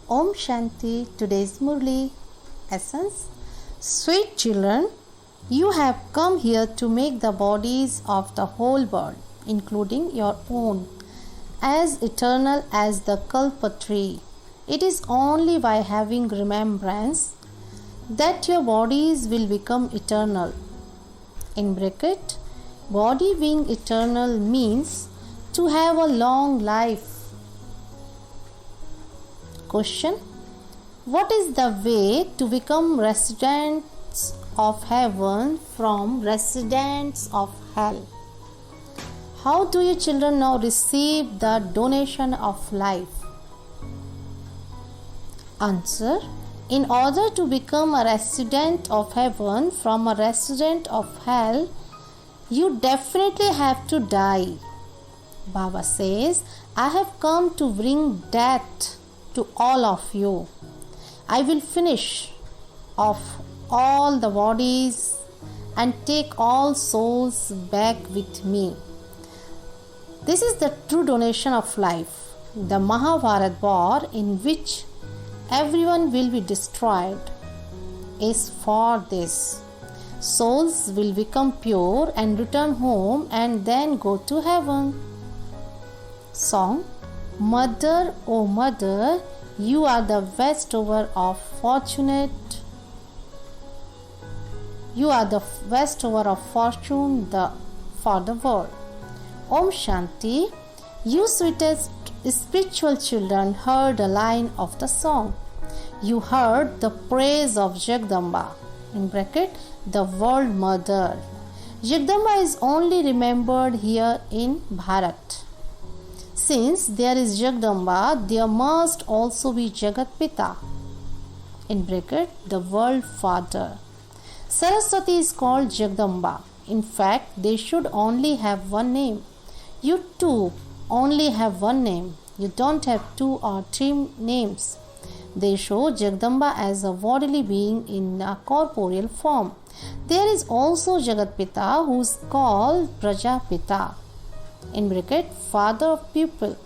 Om Shanti. Today's Murli essence. Sweet children, you have come here to make the bodies of the whole world, including your own, as eternal as the kalpa tree. It is only by having remembrance that your bodies will become eternal. In bracket, body being eternal means to have a long life. Question: what is the way to become residents of heaven from residents of hell? How do you children now receive the donation of life? Answer: in order to become a resident of heaven from a resident of hell, you definitely have to die. Baba says, I have come to bring death to all of you. I will finish off all the bodies and take all souls back with me. This is the true donation of life. The Mahabharat war, in which everyone will be destroyed, is for this. Souls will become pure and return home and then go to heaven. Song: Mother, O Mother, you are the bestower of fortunate. You are the bestower of fortune for the world. Om Shanti. You sweetest spiritual children heard a line of the song. You heard the praise of Jagdamba, in bracket, the world mother. Jagdamba is only remembered here in Bharat. Since there is Jagdamba, there must also be Jagat Pita, in bracket, the world father. Saraswati is called Jagdamba. In fact, they should only have one name. You too only have one name. You don't have 2 or 3 names. They show Jagdamba as a bodily being in a corporeal form. There is also Jagat Pita, who is called Prajapita, in bracket, father of people.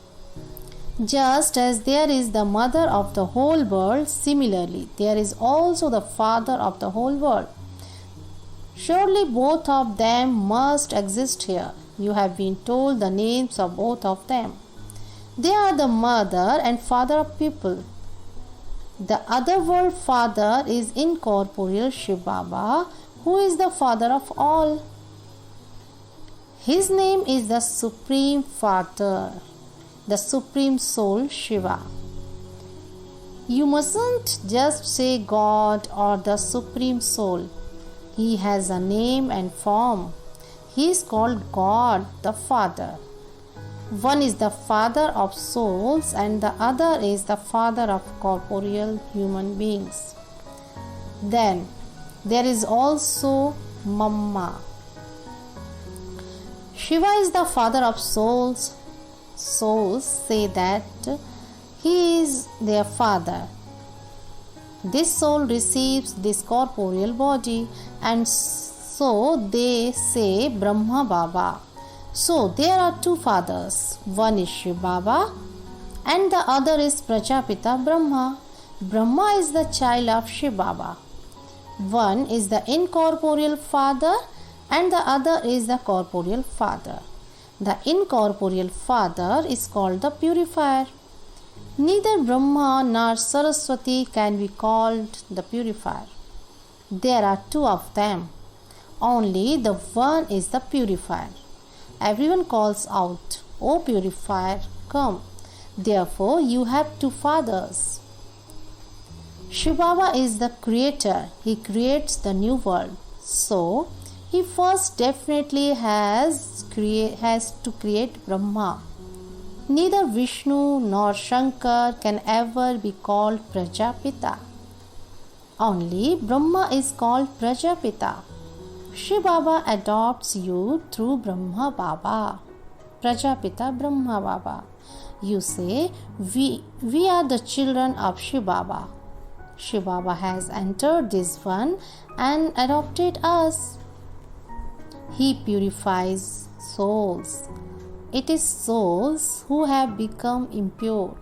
Just as there is the mother of the whole world, similarly there is also the father of the whole world. Surely both of them must exist here. You have been told the names of both of them. They are the mother and father of people. The other world father is incorporeal Shiv Baba, who is the father of all. His name is the Supreme Father, the Supreme Soul Shiva. You mustn't just say God or the Supreme Soul. He has a name and form. He is called God the Father. One is the father of souls and the other is the father of corporeal human beings. Then there is also Mamma. Shiva is the father of souls. Souls say that he is their father. This soul receives this corporeal body and so they say Brahma Baba. So there are 2 fathers. One is Shiv Baba and the other is Prajapita Brahma. Brahma is the child of Shiv Baba. One is the incorporeal father and the other is the corporeal father. The incorporeal father is called the purifier. Neither Brahma nor Saraswati can be called the purifier. There are 2 of them. Only the one is the purifier. Everyone calls out, O purifier, come. Therefore, you have 2 fathers. Shiv Baba is the creator. He creates the new world. So, he first definitely has to create Brahma. Neither Vishnu nor Shankar can ever be called Prajapita. Only Brahma is called Prajapita. Shiv Baba adopts you through Brahma Baba. Prajapita Brahma Baba. You say, we are the children of Shiv Baba. Shiv Baba has entered this one and adopted us. He purifies souls. It is souls who have become impure.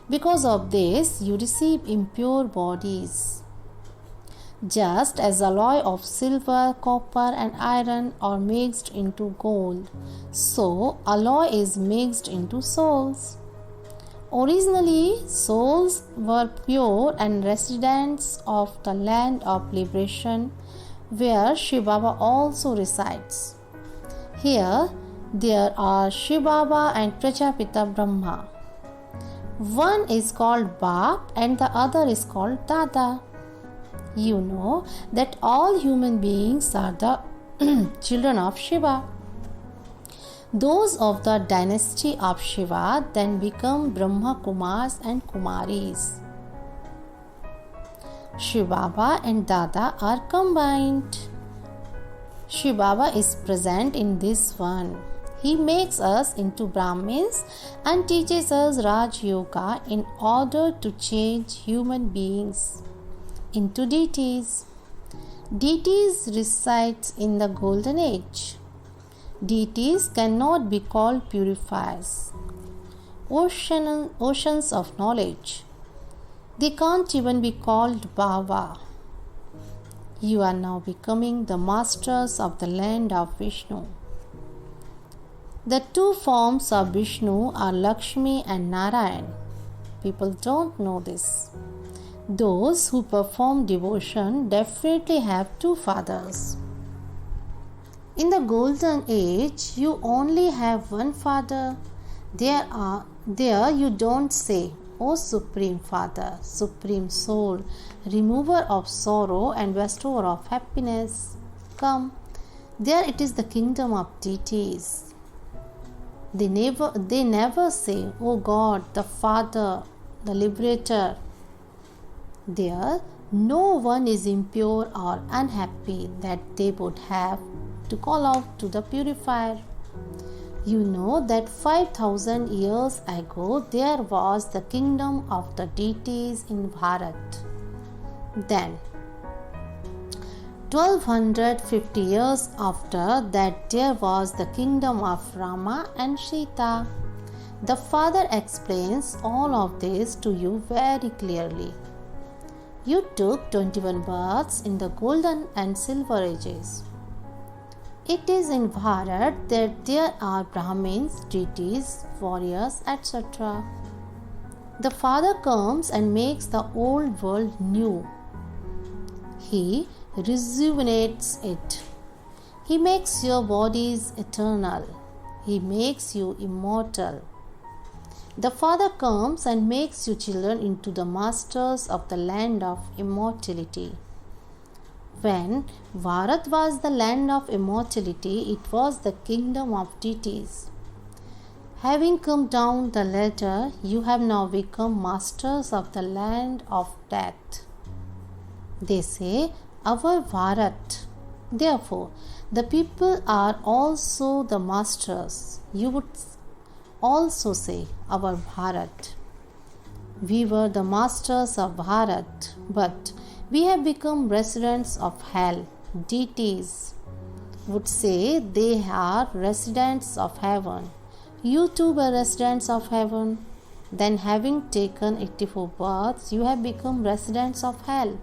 Because of this, you receive impure bodies. Just as alloy of silver, copper, and iron are mixed into gold, so alloy is mixed into souls. Originally, souls were pure and residents of the land of liberation, where Shiv Baba also resides. Here, there are Shiv Baba and Prajapita Brahma. One is called Bap and the other is called Dada. You know that all human beings are the children of Shiva. Those of the dynasty of Shiva then become Brahma Kumars and Kumaris. Shiv Baba and Dada are combined. Shiv Baba is present in this one. He makes us into Brahmins and teaches us Raj Yoga in order to change human beings into deities. Deities resides in the golden age. Deities cannot be called purifiers, oceans of knowledge. They can't even be called Baba. You are now becoming the masters of the land of Vishnu. The two forms of Vishnu are Lakshmi and Narayan. People don't know this. Those who perform devotion definitely have two fathers. In the golden age, you only have one father. There you don't say, O Supreme Father, Supreme Soul, remover of sorrow and bestower of happiness, come. There it is the kingdom of deities. They never say, O God, the Father, the Liberator. There, no one is impure or unhappy that they would have to call out to the purifier. You know that 5,000 years ago there was the kingdom of the deities in Bharat. Then, 1250 years after that, there was the kingdom of Rama and Sita. The Father explains all of this to you very clearly. You took 21 births in the golden and silver ages. It is in Bharat that there are Brahmins, deities, warriors, etc. The Father comes and makes the old world new. He rejuvenates it. He makes your bodies eternal. He makes you immortal. The Father comes and makes you children into the masters of the land of immortality. When Bharat was the land of immortality, it was the kingdom of deities. Having come down the ladder, you have now become masters of the land of death. They say, our Bharat. Therefore, the people are also the masters. You would also say, our Bharat. We were the masters of Bharat, but we have become residents of hell. Deities would say they are residents of heaven. You too were residents of heaven. Then, having taken 84 births, you have become residents of hell.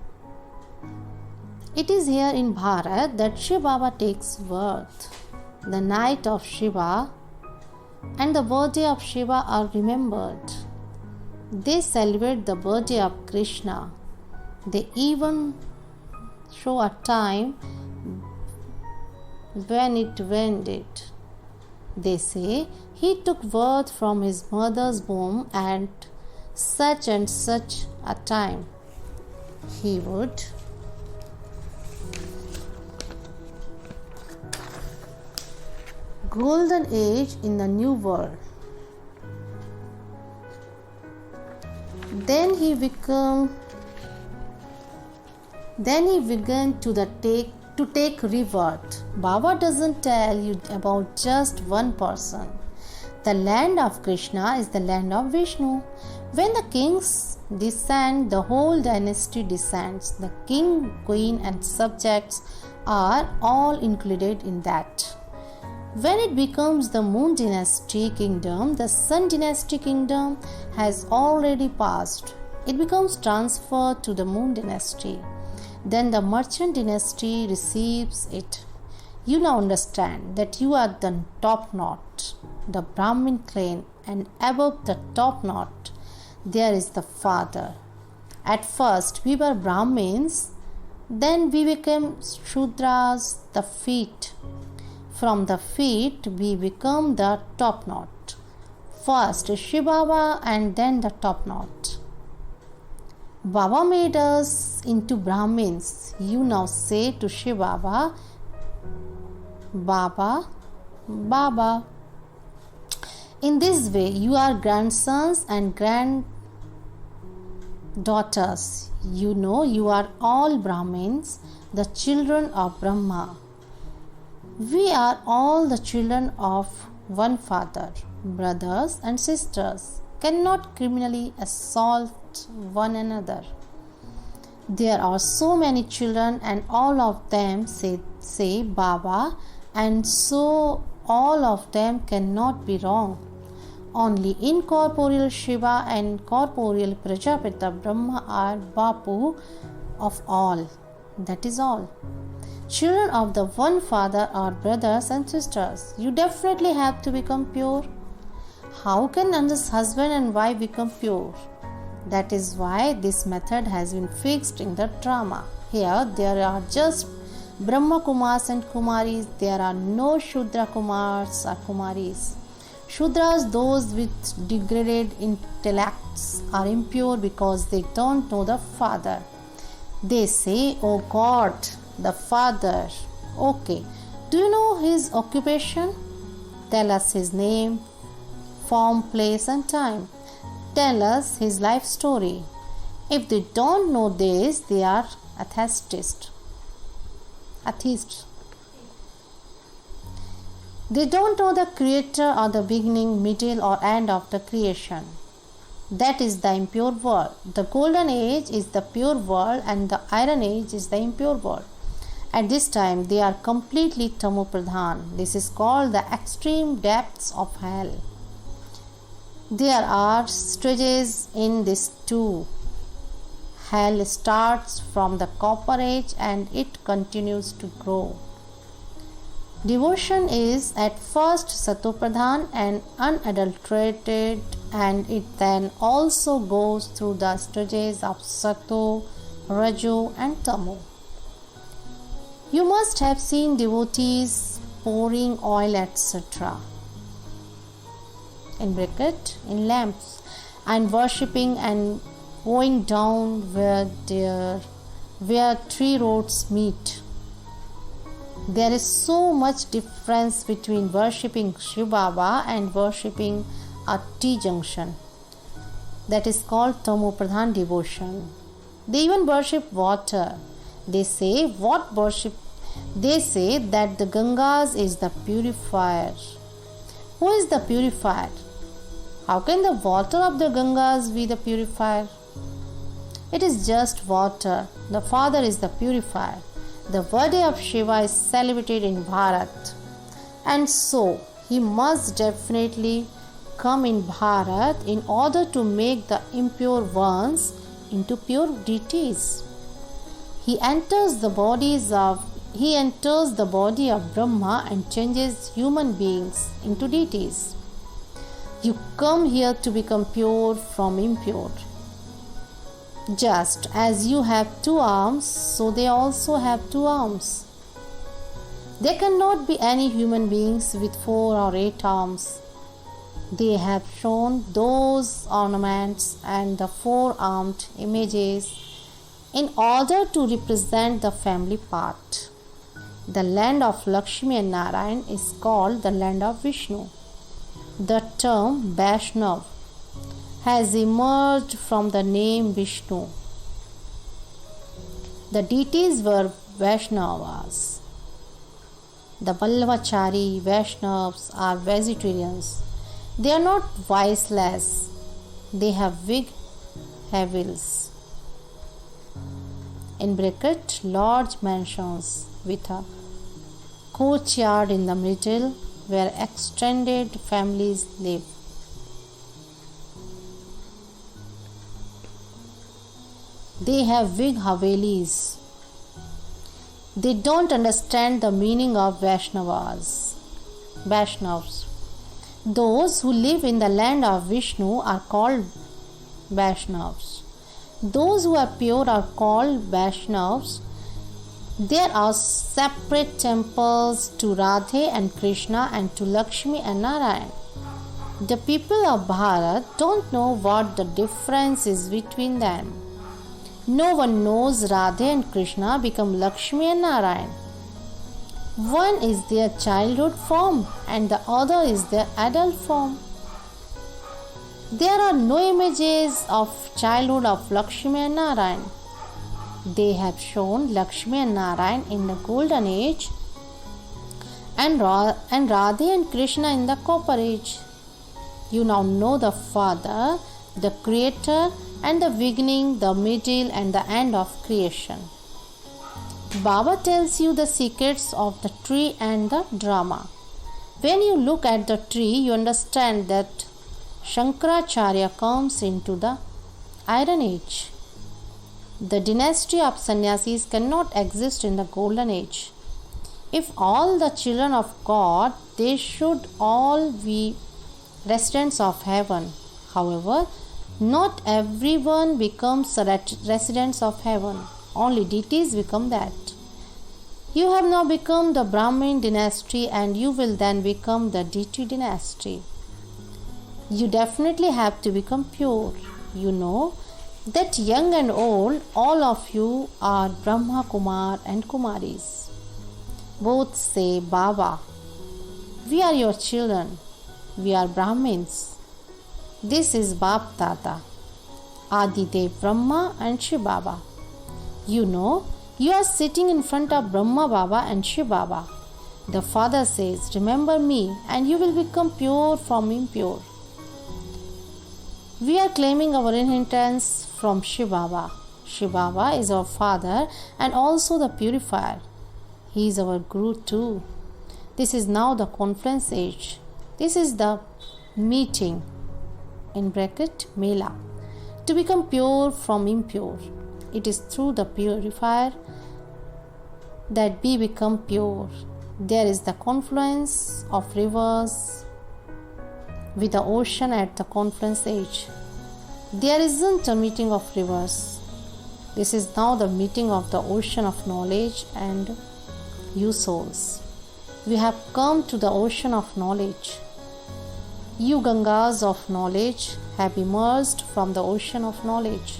It is here in Bharat that Shiv Baba takes birth. The night of Shiva and the birthday of Shiva are remembered. They celebrate the birthday of Krishna. They even show a time when it ended. They say he took birth from his mother's womb and such a time. He would golden age in the new world. Then he began to take rebirth. Baba doesn't tell you about just one person. The land of Krishna is the land of Vishnu. When the kings descend, the whole dynasty descends. The king, queen, and subjects are all included in that. When it becomes the Moon Dynasty kingdom, the Sun Dynasty kingdom has already passed. It becomes transferred to the Moon Dynasty. Then the Merchant Dynasty receives it. You now understand that you are the top knot, the Brahmin clan, and above the top knot there is the father. At first we were Brahmins, then we became Shudras, the feet. From the feet we become the top knot. First Shiv Baba and then the top knot. Baba made us into Brahmins. You now say to Shiv Baba, Baba, Baba. In this way, you are grandsons and granddaughters. You know you are all Brahmins, the children of Brahma. We are all the children of one father, brothers and sisters, cannot criminally assault one another. There are so many children and all of them say Baba, and so all of them cannot be wrong. Only incorporeal Shiva and corporeal Prajapita Brahma are Bapu of all. That is all. Children of the one father are brothers and sisters. You definitely have to become pure. How can husband and wife become pure? That is why this method has been fixed in the drama. Here there are just Brahma Kumars and Kumaris. There are no Shudra Kumars or Kumaris. Shudras, those with degraded intellects, are impure because they don't know the Father. They say, Oh God, the Father. Okay, do you know his occupation? Tell us his name, form, place and time. Tell us his life story. If they don't know this, they are atheists. They don't know the creator or the beginning, middle or end of the creation. That is the impure world. The golden age is the pure world and the iron age is the impure world. At this time they are completely tamopradhan. This is called the extreme depths of hell. There are stages in this too. Hell starts from the copper age and it continues to grow. Devotion is at first Satopradhan and unadulterated, and it then also goes through the stages of Sato, Rajo and Tamo. You must have seen devotees pouring oil etc. in lamps and worshipping and going down where three roads meet. There is so much difference between worshipping Shiv Baba and worshipping a T-junction. That is called Tamopradhan devotion. They even worship water. They say that the Gangas is the purifier. Who is the purifier? How can the water of the Gangas be the purifier? It is just water. The Father is the purifier. The birthday of Shiva is celebrated in Bharat, and so he must definitely come in Bharat in order to make the impure ones into pure deities. He enters the body of Brahma and changes human beings into deities. You come here to become pure from impure. Just as you have 2 arms, so they also have 2 arms. There cannot be any human beings with 4 or 8 arms. They have shown those ornaments and the 4-armed images in order to represent the family part. The land of Lakshmi and Narayan is called the land of Vishnu. The term Vaishnav has emerged from the name Vishnu. The deities were Vaishnavas. The Vallabhachari Vaishnavas are vegetarians. They are not viceless. They have big heavens. In bracket, large mansions with a courtyard in the middle where extended families live. They have big Havelis. They don't understand the meaning of Vaishnavas. Those who live in the land of Vishnu are called Vaishnavas. Those who are pure are called Vaishnavas. There are separate temples to Radhe and Krishna and to Lakshmi and Narayan. The people of Bharat don't know what the difference is between them. No one knows Radhe and Krishna become Lakshmi and Narayan. One is their childhood form and the other is their adult form. There are no images of childhood of Lakshmi and Narayan. They have shown Lakshmi and Narayan in the golden age and Radhe and Krishna in the copper age. You now know the Father, the Creator, and the beginning, the middle, and the end of creation. Baba tells you the secrets of the tree and the drama. When you look at the tree, you understand that Shankaracharya comes into the Iron Age. The dynasty of sannyasis cannot exist in the Golden Age. If all the children of God, they should all be residents of heaven. However, not everyone becomes residents of heaven. Only deities become that. You have now become the Brahmin dynasty and you will then become the deity dynasty. You definitely have to become pure. You know that young and old, all of you are Brahma Kumar and Kumaris. Both say, Baba, we are your children. We are Brahmins. This is Bap Dada, Adidev Brahma and Shiv Baba. You know, you are sitting in front of Brahma Baba and Shiv Baba. The Father says, remember me and you will become pure from impure. We are claiming our inheritance from Shiv Baba. Shiv Baba is our Father and also the purifier. He is our Guru too. This is now the conference age. This is the meeting, in bracket, Mela, to become pure from impure. It is through the purifier that we become pure. There is the confluence of rivers with the ocean at the conference age. There isn't a meeting of rivers. This is now the meeting of the ocean of knowledge and you souls. We have come to the ocean of knowledge. You Gangas of knowledge have emerged from the ocean of knowledge.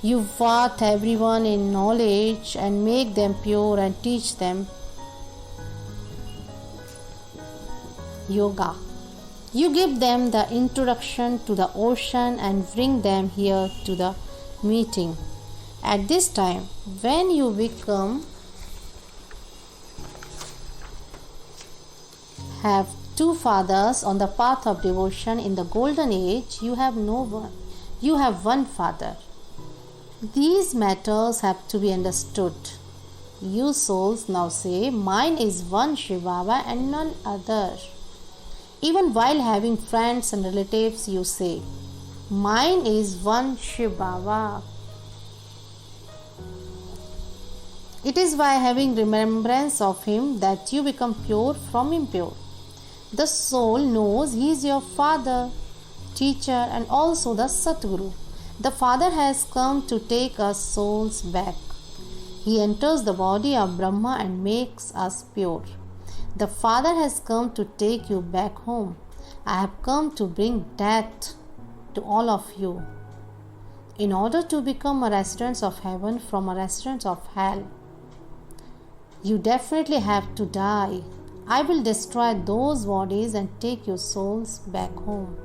You bath everyone in knowledge and make them pure and teach them yoga. You give them the introduction to the ocean and bring them here to the meeting. At this time, when you have two fathers on the path of devotion in the golden age, you have no one. You have one father. These matters have to be understood. You souls now say, mine is one Shiv Baba and none other. Even while having friends and relatives, you say, mine is one Shiv Baba. It is by having remembrance of him that you become pure from impure. The soul knows he is your father, teacher, and also the Satguru. The Father has come to take us souls back. He enters the body of Brahma and makes us pure. The Father has come to take you back home. I have come to bring death to all of you, in order to become a resident of heaven from a resident of hell. You definitely have to die. I will destroy those bodies and take your souls back home.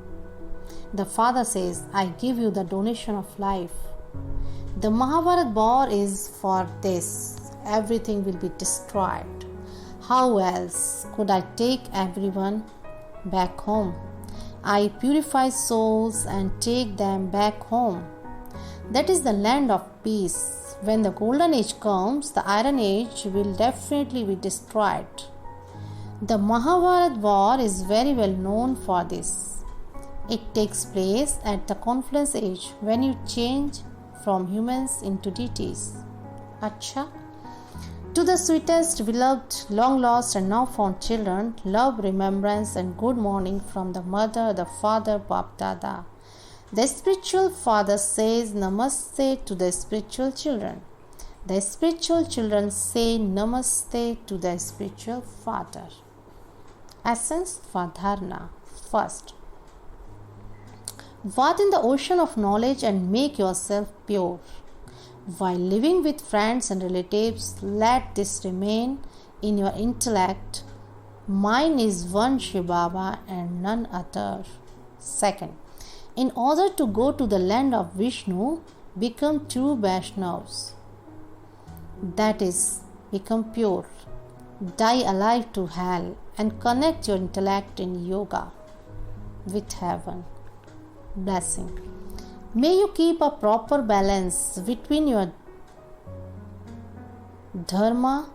The Father says, I give you the donation of life. The Mahabharat war is for this. Everything will be destroyed. How else could I take everyone back home? I purify souls and take them back home. That is the land of peace. When the golden age comes, the iron age will definitely be destroyed. The Mahabharata war is very well known for this. It takes place at the confluence age when you change from humans into deities. Acha. To the sweetest, beloved, long lost, and now found children, love, remembrance, and good morning from the mother, the father, Bap Dada. The spiritual father says Namaste to the spiritual children. The spiritual children say Namaste to the spiritual father. Essence for Dharana. First, wade in the ocean of knowledge and make yourself pure. While living with friends and relatives, let this remain in your intellect. Mine is one Shiv Baba and none other. Second, in order to go to the land of Vishnu, become true Vaishnavas. That is, become pure. Die alive to hell and connect your intellect in yoga with heaven. Blessing. May you keep a proper balance between your dharma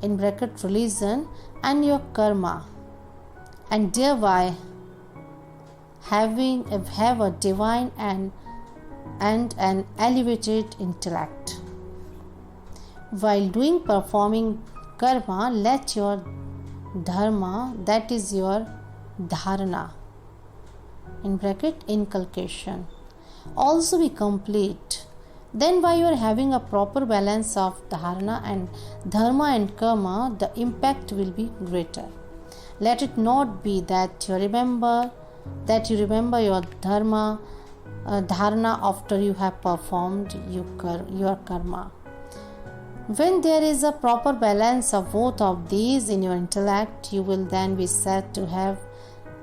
in bracket religion and your karma, and thereby have a divine and an elevated intellect. While performing karma, let your dharma, that is your dharana in bracket inculcation, also be complete. Then by your having a proper balance of dharana and dharma and karma, the impact will be greater. Let it not be that you remember your dharma dharana after you have performed your karma. When there is a proper balance of both of these in your intellect, you will then be said to have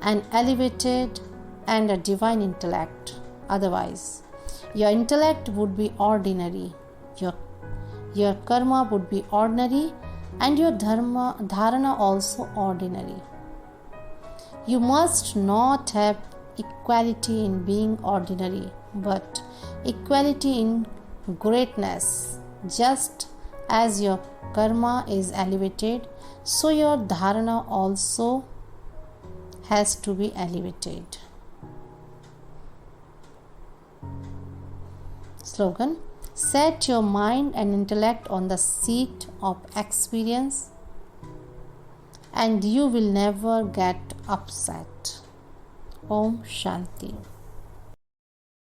an elevated and a divine intellect. Otherwise, your intellect would be ordinary, your karma would be ordinary, and your dharana also ordinary. You must not have equality in being ordinary, but equality in greatness. Just as your karma is elevated, so your dharana also has to be elevated. Slogan: set your mind and intellect on the seat of experience and you will never get upset. Om Shanti.